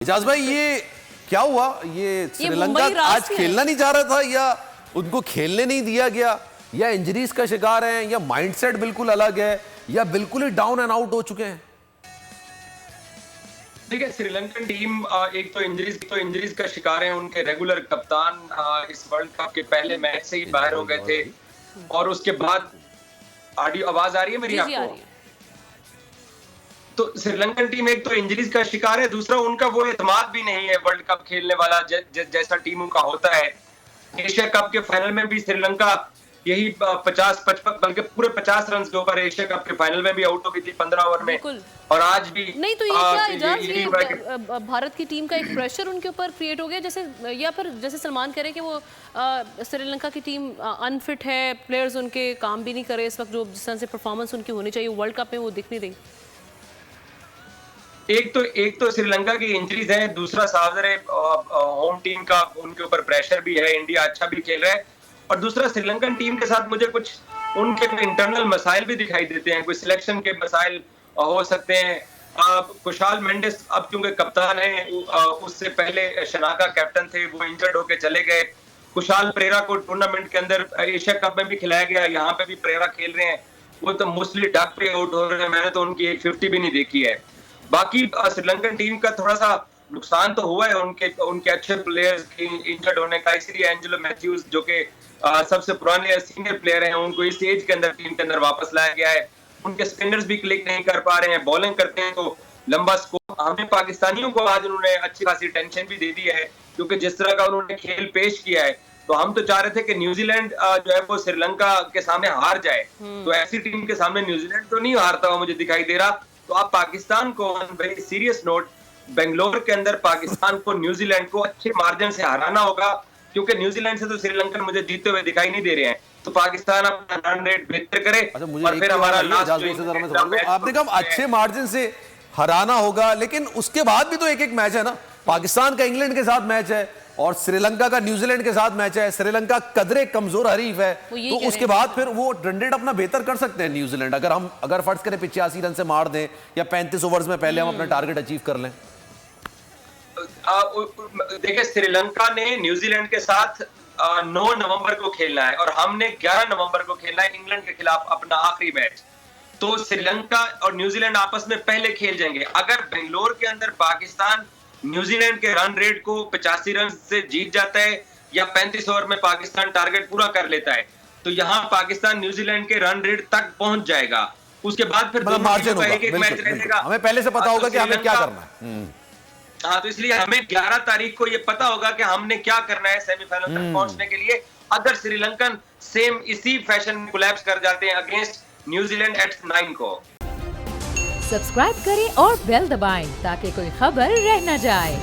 इजाज भाई, ये क्या हुआ? ये श्रीलंका आज खेलना नहीं जा रहा था, या उनको खेलने नहीं दिया गया, या इंजरीज का शिकार है, या माइंडसेट बिल्कुल अलग है, या बिल्कुल ही डाउन एंड आउट हो चुके हैं? देखिए, श्रीलंकन टीम एक तो इंजरीज का शिकार है। उनके रेगुलर कप्तान इस वर्ल्ड कप के पहले मैच से ही बाहर हो गए थे, और उसके बाद आवाज आ रही है मेरी आपको? तो श्रीलंकन टीम एक तो इंजरीज का शिकार है, दूसरा उनका वो एतमाद भी नहीं है वर्ल्ड कप खेलने वाला जैसा टीमों का होता है। एशिया कप के फाइनल में भी श्रीलंका यही 50-55 बल्कि पूरे 50 रन के ऊपर एशिया कप के फाइनल में भी आउट हो गई थी 15 ओवर में, और आज भी नहीं। तो ये क्या इजाज, ये भारत की टीम का एक प्रेशर उनके ऊपर क्रिएट हो गया, जैसे या फिर जैसे सलमान कह रहे हैं कि वो श्रीलंका की टीम अनफिट है, प्लेयर्स उनके काम भी नहीं करे इस वक्त, जो जिस तरह से परफॉर्मेंस उनकी होनी चाहिए वर्ल्ड कप में वो दिख नहीं रही। एक तो श्रीलंका की इंजरीज है, दूसरा सावधान होम टीम का उनके ऊपर प्रेशर भी है। इंडिया अच्छा भी खेल रहा है, और दूसरा श्रीलंकन टीम के साथ मुझे कुछ उनके इंटरनल मसाइल भी दिखाई देते हैं। कोई सिलेक्शन के मसाइल हो सकते हैं। कुशाल मेंडिस अब क्योंकि कप्तान है, उससे पहले शनाका कैप्टन थे, वो इंजर्ड होके चले गए। कुशाल परेरा को टूर्नामेंट के अंदर एशिया कप में भी खिलाया गया, यहाँ पे भी परेरा खेल रहे हैं, वो तो मोस्टली डक पे आउट हो रहे हैं। मैंने तो उनकी 150 भी नहीं देखी है। बाकी श्रीलंकन टीम का थोड़ा सा नुकसान तो हुआ है उनके अच्छे प्लेयर्स के इंजर्ड होने का, इसलिए एंजेलो मैथ्यूज जो कि सबसे पुराने सीनियर प्लेयर हैं, उनको इस एज के अंदर टीम के अंदर वापस लाया गया है। उनके स्पिनर्स भी क्लिक नहीं कर पा रहे हैं, बॉलिंग करते हैं तो लंबा स्कोर। हमें पाकिस्तानियों को आज उन्होंने अच्छी खासी टेंशन भी दे दी है, क्योंकि जिस तरह का उन्होंने खेल पेश किया है, तो हम तो चाह रहे थे कि न्यूजीलैंड जो है वो श्रीलंका के सामने हार जाए। तो ऐसी टीम के सामने न्यूजीलैंड तो नहीं हारता हुआ मुझे दिखाई दे रहा। तो आप पाकिस्तान को वेरी सीरियस नोट, बेंगलोर के अंदर पाकिस्तान को न्यूजीलैंड को अच्छे मार्जिन से हराना होगा, क्योंकि न्यूजीलैंड से तो श्रीलंकन मुझे जीतते हुए दिखाई नहीं दे रहे हैं। तो पाकिस्तान अपना रन रेट बेहतर करे, और फिर हमारा आपने कहा अच्छे मार्जिन से हराना होगा, लेकिन उसके बाद भी तो एक एक मैच है ना। पाकिस्तान का इंग्लैंड के साथ मैच है, और श्रीलंका का न्यूजीलैंड के साथ मैच है। श्रीलंका कदरे कमजोर हरीफ है, तो उसके बाद फिर वो रन रेट अपना बेहतर कर सकते हैं न्यूजीलैंड, अगर फर्ज करें 85 रन से मार दें, या 35 ओवर्स में पहले हम अपना टारगेट अचीव कर लें। देखिए, श्रीलंका ने न्यूजीलैंड के साथ 9 नवंबर को खेलना है, और हमने 11 नवंबर को खेलना है इंग्लैंड के खिलाफ अपना आखिरी मैच। तो श्रीलंका और न्यूजीलैंड आपस में पहले खेल जाएंगे। अगर बेंगलोर के अंदर पाकिस्तान न्यूजीलैंड के रन रेट को 85 रन से जीत जाता है, या 35 ओवर में पाकिस्तान टारगेट पूरा कर लेता है, तो यहाँ पाकिस्तान न्यूजीलैंड के रन रेट तक पहुंच जाएगा। उसके बाद फिर एक मैच रहेगा, हमें पहले से पता होगा कि हमें क्या करना है। हाँ, तो इसलिए हमें 11 तारीख को ये पता होगा कि हमने क्या करना है सेमीफाइनल तक पहुंचने के लिए। अगर श्रीलंकन सेम इसी फैशन में कोलैप्स कर जाते हैं अगेंस्ट न्यूजीलैंड एट 9 को। सब्सक्राइब करें और बेल दबाएं ताकि कोई खबर रह न जाए।